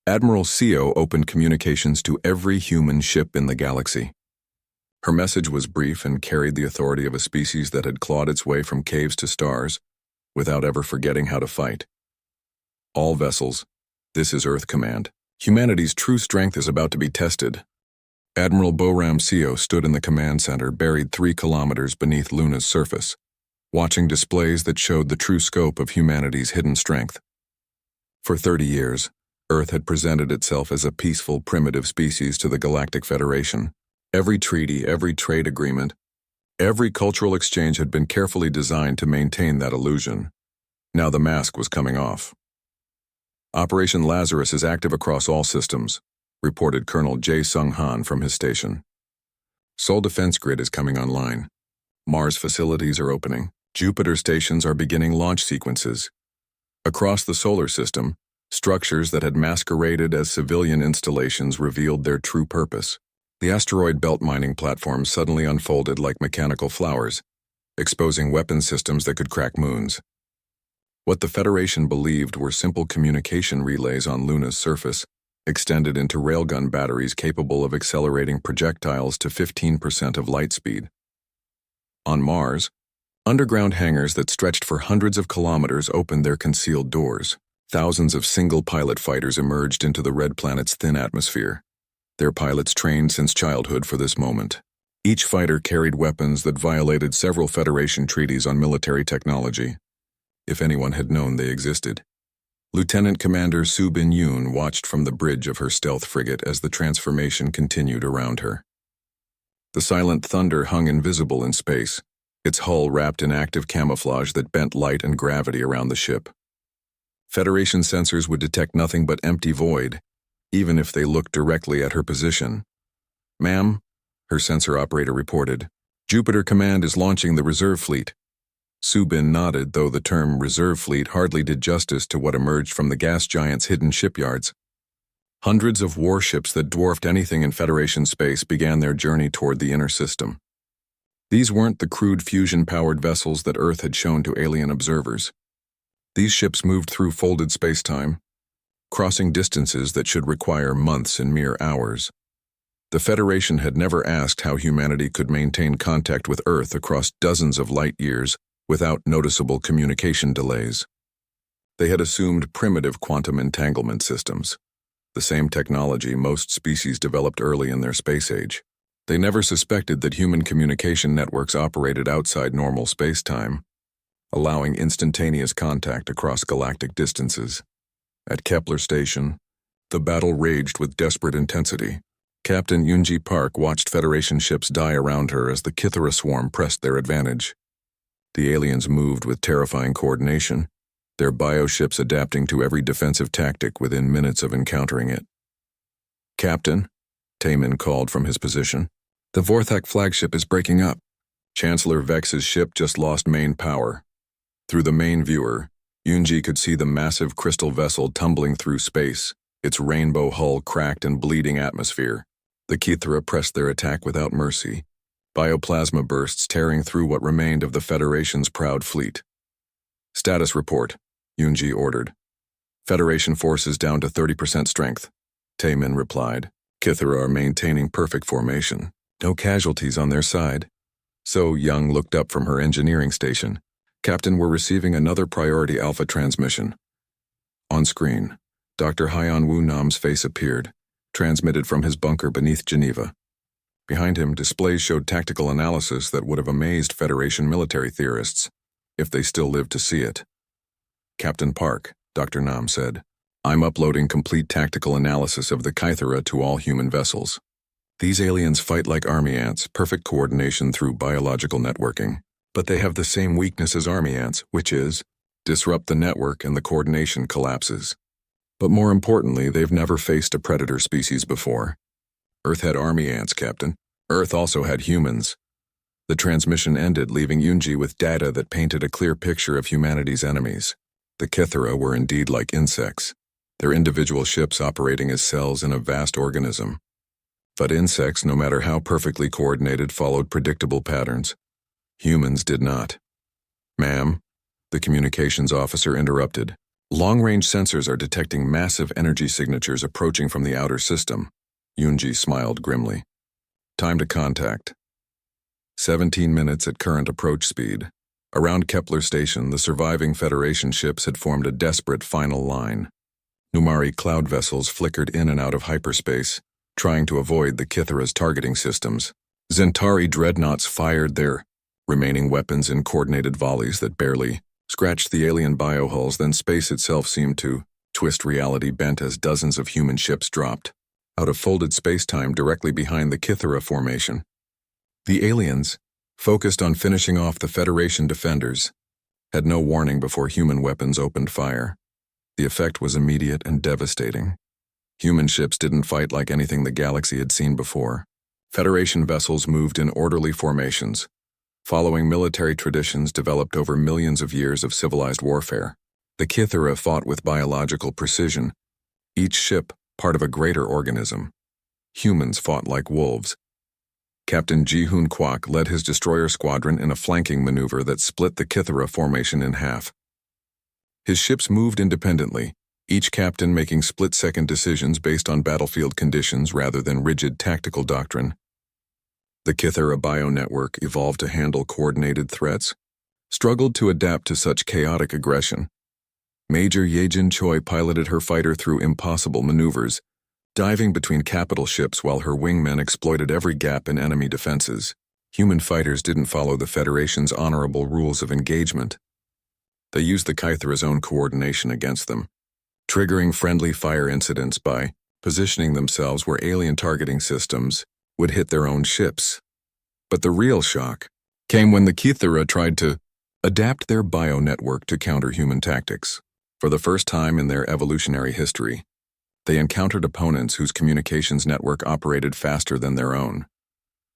S1: Admiral Seo opened communications to every human ship in the galaxy. Her message was brief and carried the authority of a species that had clawed its way from caves to stars, without ever forgetting how to fight. "All vessels, this is Earth Command. Humanity's true strength is about to be tested." Admiral Boram Seo stood in the command center buried 3 kilometers beneath Luna's surface, watching displays that showed the true scope of humanity's hidden strength. For 30 years, Earth had presented itself as a peaceful, primitive species to the Galactic Federation. Every treaty, every trade agreement, every cultural exchange had been carefully designed to maintain that illusion. Now the mask was coming off. "Operation Lazarus is active across all systems," reported Colonel Jae Sung Han from his station. Sol defense grid is coming online. Mars facilities are opening. Jupiter stations are beginning launch sequences. Across the solar system, structures that had masqueraded as civilian installations revealed their true purpose. The asteroid belt mining platforms suddenly unfolded like mechanical flowers, exposing weapon systems that could crack moons. What the Federation believed were simple communication relays on Luna's surface extended into railgun batteries capable of accelerating projectiles to 15% of light speed. On Mars, underground hangars that stretched for hundreds of kilometers opened their concealed doors. Thousands of single-pilot fighters emerged into the red planet's thin atmosphere, their pilots trained since childhood for this moment. Each fighter carried weapons that violated several Federation treaties on military technology, if anyone had known they existed. Lieutenant Commander Su Bin Yoon watched from the bridge of her stealth frigate as the transformation continued around her. The silent thunder hung invisible in space, its hull wrapped in active camouflage that bent light and gravity around the ship. Federation sensors would detect nothing but empty void, even if they looked directly at her position. "Ma'am," her sensor operator reported, "Jupiter Command is launching the reserve fleet." Su Bin nodded, though the term reserve fleet hardly did justice to what emerged from the gas giant's hidden shipyards. Hundreds of warships that dwarfed anything in Federation space began their journey toward the inner system. These weren't the crude fusion-powered vessels that Earth had shown to alien observers. These ships moved through folded space-time, crossing distances that should require months in mere hours. The Federation had never asked how humanity could maintain contact with Earth across dozens of light years without noticeable communication delays. They had assumed primitive quantum entanglement systems, the same technology most species developed early in their space age. They never suspected that human communication networks operated outside normal space-time, allowing instantaneous contact across galactic distances. At Kepler Station, the battle raged with desperate intensity. Captain Yoonji Park watched Federation ships die around her as the Kythera swarm pressed their advantage. The aliens moved with terrifying coordination, their bioships adapting to every defensive tactic within minutes of encountering it. "Captain," Taemin called from his position, "the Vorthak flagship is breaking up. Chancellor Vex's ship just lost main power." Through the main viewer, Yoonji could see the massive crystal vessel tumbling through space, its rainbow hull cracked and bleeding atmosphere. The Kythera pressed their attack without mercy, bioplasma bursts tearing through what remained of the Federation's proud fleet. "Status report," Yoonji ordered. "Federation forces down to 30% strength," Taemin replied. "Kythera are maintaining perfect formation. No casualties on their side." So Young looked up from her engineering station. "Captain, we're receiving another priority alpha transmission." On screen, Dr. Hyan Woo Nam's face appeared, transmitted from his bunker beneath Geneva. Behind him, displays showed tactical analysis that would have amazed Federation military theorists, if they still lived to see it. "Captain Park," Dr. Nam said, "I'm uploading complete tactical analysis of the Kythera to all human vessels. These aliens fight like army ants, perfect coordination through biological networking. But they have the same weakness as army ants, which is, disrupt the network and the coordination collapses. But more importantly, they've never faced a predator species before. Earth had army ants, Captain. Earth also had humans." The transmission ended, leaving Yoonji with data that painted a clear picture of humanity's enemies. The Kythera were indeed like insects, their individual ships operating as cells in a vast organism. But insects, no matter how perfectly coordinated, followed predictable patterns. Humans did not. "Ma'am," the communications officer interrupted. "Long-range sensors are detecting massive energy signatures approaching from the outer system." Yoonji smiled grimly. "Time to contact." 17 minutes at current approach speed. Around Kepler Station, the surviving Federation ships had formed a desperate final line. Numari cloud vessels flickered in and out of hyperspace, trying to avoid the Kythera's targeting systems. Zentari dreadnoughts fired their remaining weapons in coordinated volleys that barely scratched the alien biohulls. Then space itself seemed to twist reality bent as dozens of human ships dropped out of folded space-time directly behind the Kythera formation. The aliens, focused on finishing off the Federation defenders, had no warning before human weapons opened fire. The effect was immediate and devastating. Human ships didn't fight like anything the galaxy had seen before. Federation vessels moved in orderly formations, following military traditions developed over millions of years of civilized warfare. The Kithera fought with biological precision, each ship part of a greater organism. Humans fought like wolves. Captain Ji-hoon Kwok led his destroyer squadron in a flanking maneuver that split the Kithera formation in half. His ships moved independently, each captain making split-second decisions based on battlefield conditions rather than rigid tactical doctrine. The Kithera bio-network evolved to handle coordinated threats, struggled to adapt to such chaotic aggression. Major Yejin Choi piloted her fighter through impossible maneuvers, diving between capital ships while her wingmen exploited every gap in enemy defenses. Human fighters didn't follow the Federation's honorable rules of engagement. They used the Kythera's own coordination against them, triggering friendly fire incidents by positioning themselves where alien targeting systems would hit their own ships. But the real shock came when the Kythera tried to adapt their bio-network to counter human tactics. For the first time in their evolutionary history, they encountered opponents whose communications network operated faster than their own.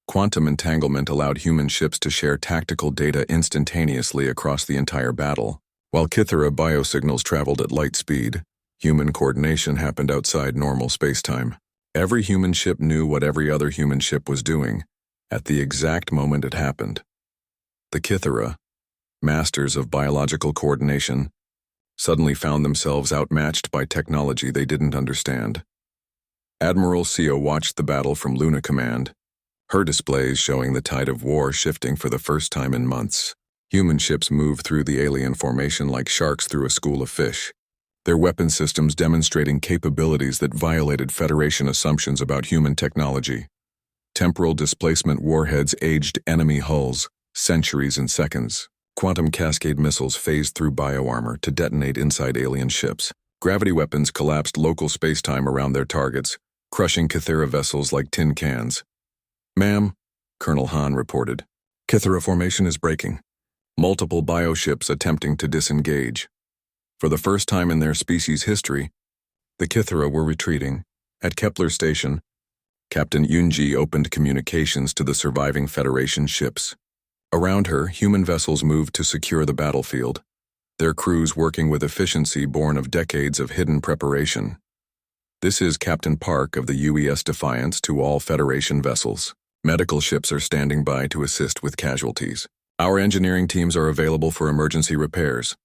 S1: Quantum entanglement allowed human ships to share tactical data instantaneously across the entire battle. While Kythera biosignals traveled at light speed, human coordination happened outside normal spacetime. Every human ship knew what every other human ship was doing, at the exact moment it happened. The Kythera, masters of biological coordination, suddenly found themselves outmatched by technology they didn't understand. Admiral Seo watched the battle from Luna Command, her displays showing the tide of war shifting for the first time in months. Human ships moved through the alien formation like sharks through a school of fish, their weapon systems demonstrating capabilities that violated Federation assumptions about human technology. Temporal displacement warheads aged enemy hulls, centuries and seconds. Quantum cascade missiles phased through bioarmor to detonate inside alien ships. Gravity weapons collapsed local spacetime around their targets, crushing Kythera vessels like tin cans. "Ma'am," Colonel Han reported, "Kythera formation is breaking. Multiple bioships attempting to disengage." For the first time in their species' history, the Kythera were retreating. At Kepler Station, Captain Yoonji opened communications to the surviving Federation ships. Around her, human vessels moved to secure the battlefield, their crews working with efficiency born of decades of hidden preparation. "This is Captain Park of the UES Defiance to all Federation vessels. Medical ships are standing by to assist with casualties. Our engineering teams are available for emergency repairs."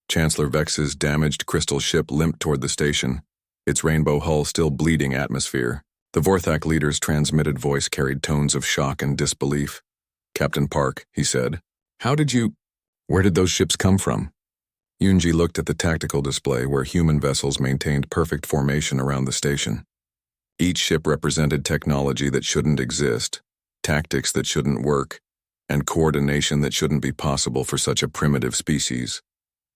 S1: Chancellor Vex's damaged crystal ship limped toward the station, its rainbow hull still bleeding atmosphere. The Vorthak leader's transmitted voice carried tones of shock and disbelief. "Captain Park," he said, "where did those ships come from?" Yoonji looked at the tactical display where human vessels maintained perfect formation around the station. Each ship represented technology that shouldn't exist, tactics that shouldn't work, and coordination that shouldn't be possible for such a primitive species.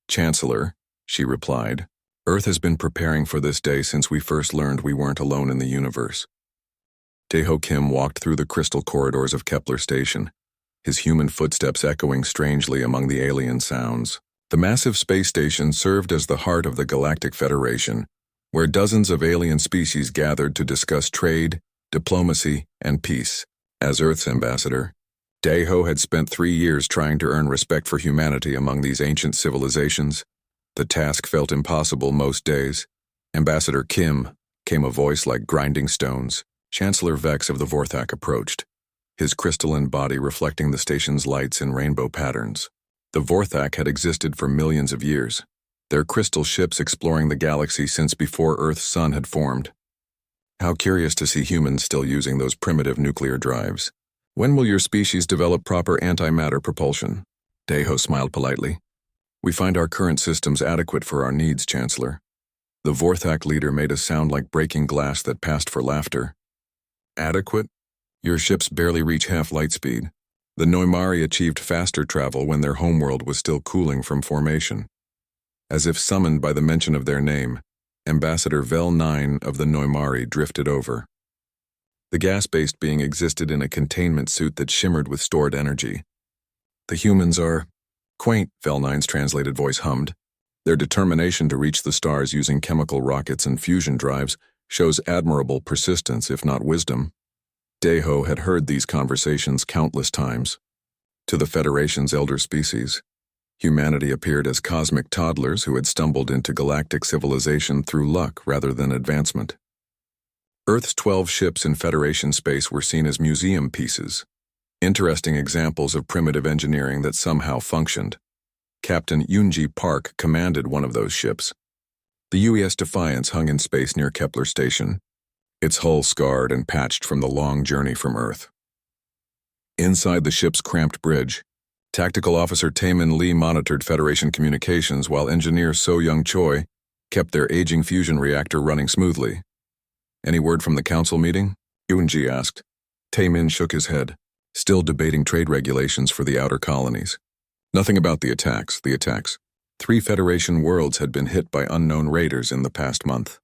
S1: "Chancellor," she replied, "Earth has been preparing for this day since we first learned we weren't alone in the universe." Daeho Kim walked through the crystal corridors of Kepler Station, his human footsteps echoing strangely among the alien sounds. The massive space station served as the heart of the Galactic Federation, where dozens of alien species gathered to discuss trade, diplomacy, and peace. As Earth's ambassador, Daeho had spent 3 years trying to earn respect for humanity among these ancient civilizations. The task felt impossible most days. "Ambassador Kim," came a voice like grinding stones. Chancellor Vex of the Vorthak approached, his crystalline body reflecting the station's lights in rainbow patterns. The Vorthak had existed for millions of years, their crystal ships exploring the galaxy since before Earth's sun had formed. "How curious to see humans still using those primitive nuclear drives. When will your species develop proper antimatter propulsion?" Daeho smiled politely. "We find our current systems adequate for our needs, Chancellor." The Vorthak leader made a sound like breaking glass that passed for laughter. "Adequate? Your ships barely reach half light speed. The Noimari achieved faster travel when their homeworld was still cooling from formation." As if summoned by the mention of their name, Ambassador Vel 9 of the Noimari drifted over. The gas-based being existed in a containment suit that shimmered with stored energy. "The humans are quaint," Vel 9's translated voice hummed. "Their determination to reach the stars using chemical rockets and fusion drives shows admirable persistence, if not wisdom." Deho had heard these conversations countless times. To the Federation's elder species, humanity appeared as cosmic toddlers who had stumbled into galactic civilization through luck rather than advancement. Earth's 12 ships in Federation space were seen as museum pieces, interesting examples of primitive engineering that somehow functioned. Captain Yoonji Park commanded one of those ships. The UES Defiance hung in space near Kepler Station, its hull scarred and patched from the long journey from Earth. Inside the ship's cramped bridge, Tactical Officer Taemin Lee monitored Federation communications while Engineer So Young Choi kept their aging fusion reactor running smoothly. "Any word from the council meeting?" Yoonji asked. Taemin shook his head, still debating trade regulations for the outer colonies. Nothing about the attacks. 3 Federation worlds had been hit by unknown raiders in the past month.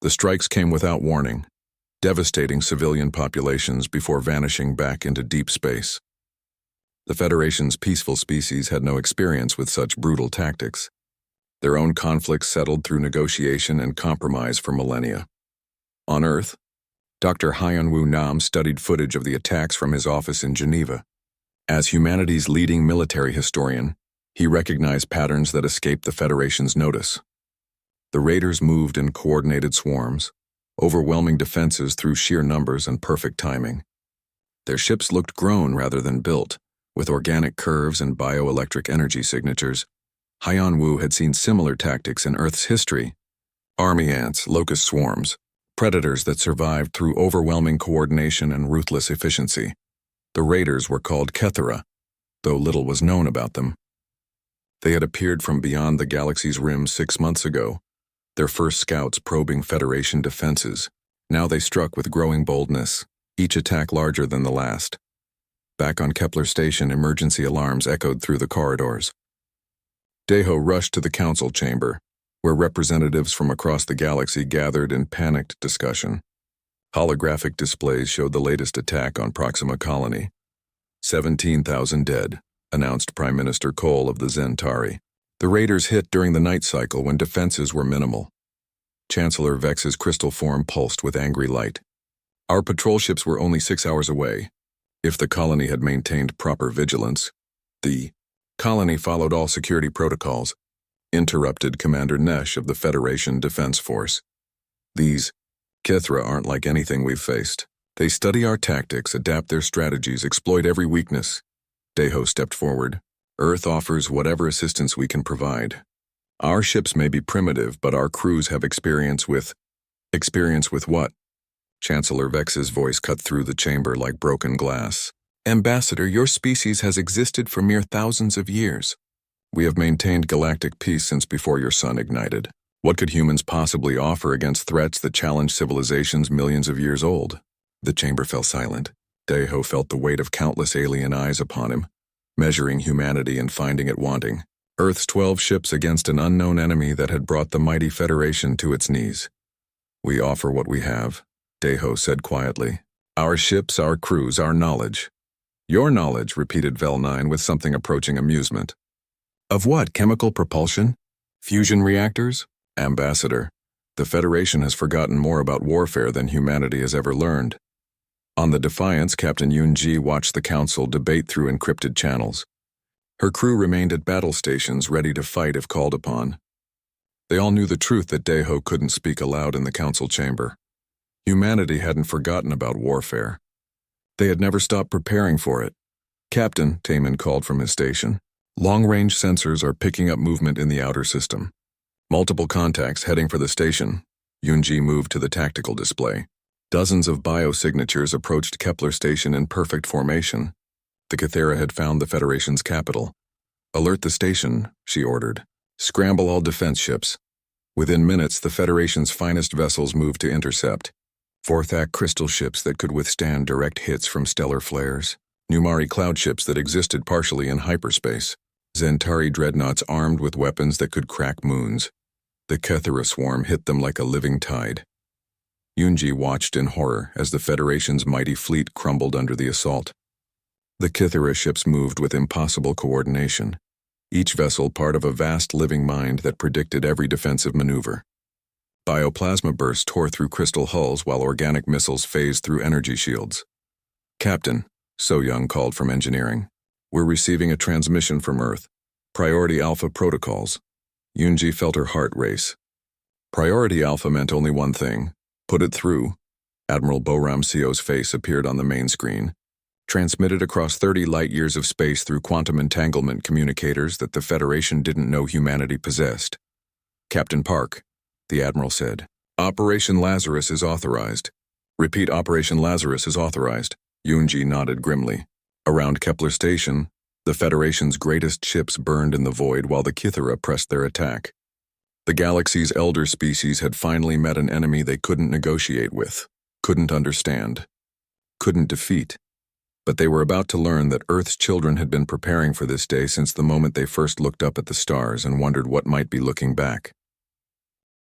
S1: The strikes came without warning, devastating civilian populations before vanishing back into deep space. The Federation's peaceful species had no experience with such brutal tactics. Their own conflicts settled through negotiation and compromise for millennia. On Earth, Dr. Hyun-Woo Nam studied footage of the attacks from his office in Geneva. As humanity's leading military historian, he recognized patterns that escaped the Federation's notice. The raiders moved in coordinated swarms, overwhelming defenses through sheer numbers and perfect timing. Their ships looked grown rather than built, with organic curves and bioelectric energy signatures. Hyun-Woo had seen similar tactics in Earth's history: army ants, locust swarms, predators that survived through overwhelming coordination and ruthless efficiency. The raiders were called Kethera, though little was known about them. They had appeared from beyond the galaxy's rim 6 months ago, their first scouts probing Federation defenses. Now they struck with growing boldness, each attack larger than the last. Back on Kepler Station, emergency alarms echoed through the corridors. Deho rushed to the council chamber, where representatives from across the galaxy gathered in panicked discussion. Holographic displays showed the latest attack on Proxima Colony. 17,000 dead, announced Prime Minister Cole of the Zentari. The raiders hit during the night cycle when defenses were minimal. Chancellor Vex's crystal form pulsed with angry light. Our patrol ships were only 6 hours away. If the colony had maintained proper vigilance, the colony followed all security protocols, interrupted Commander Nesh of the Federation Defense Force. These Kethra aren't like anything we've faced. They study our tactics, adapt their strategies, exploit every weakness. Deho stepped forward. Earth offers whatever assistance we can provide. Our ships may be primitive, but our crews have experience with what? Chancellor Vex's voice cut through the chamber like broken glass. Ambassador, your species has existed for mere thousands of years. We have maintained galactic peace since before your sun ignited. What could humans possibly offer against threats that challenge civilizations millions of years old? The chamber fell silent. Deho felt the weight of countless alien eyes upon him, measuring humanity and finding it wanting. Earth's 12 ships against an unknown enemy that had brought the mighty Federation to its knees. We offer what we have, Deho said quietly. Our ships, our crews, our knowledge. Your knowledge, repeated Vel9 with something approaching amusement. Of what? Chemical propulsion? Fusion reactors? Ambassador, the Federation has forgotten more about warfare than humanity has ever learned. On the Defiance, Captain Yoonji watched the Council debate through encrypted channels. Her crew remained at battle stations ready to fight if called upon. They all knew the truth that Deho couldn't speak aloud in the Council chamber. Humanity hadn't forgotten about warfare. They had never stopped preparing for it. Captain, Taemin called from his station. Long-range sensors are picking up movement in the outer system. Multiple contacts heading for the station. Yoonji moved to the tactical display. Dozens of biosignatures approached Kepler Station in perfect formation. The Kethera had found the Federation's capital. Alert the station, she ordered. Scramble all defense ships. Within minutes, the Federation's finest vessels moved to intercept. Forthak crystal ships that could withstand direct hits from stellar flares. Numari cloud ships that existed partially in hyperspace. Zentari dreadnoughts armed with weapons that could crack moons. The Kethera swarm hit them like a living tide. Yoonji watched in horror as the Federation's mighty fleet crumbled under the assault. The Kethera ships moved with impossible coordination, each vessel part of a vast living mind that predicted every defensive maneuver. Bioplasma bursts tore through crystal hulls while organic missiles phased through energy shields. Captain, So Young called from engineering. We're receiving a transmission from Earth. Priority Alpha protocols. Yoonji felt her heart race. Priority Alpha meant only one thing. Put it through. Admiral Boram Seo's face appeared on the main screen. Transmitted across 30 light-years of space through quantum entanglement communicators that the Federation didn't know humanity possessed. Captain Park, the Admiral said. Operation Lazarus is authorized. Repeat, Operation Lazarus is authorized. Yoonji nodded grimly. Around Kepler Station, the Federation's greatest ships burned in the void while the Kithera pressed their attack. The galaxy's elder species had finally met an enemy they couldn't negotiate with, couldn't understand, couldn't defeat. But they were about to learn that Earth's children had been preparing for this day since the moment they first looked up at the stars and wondered what might be looking back.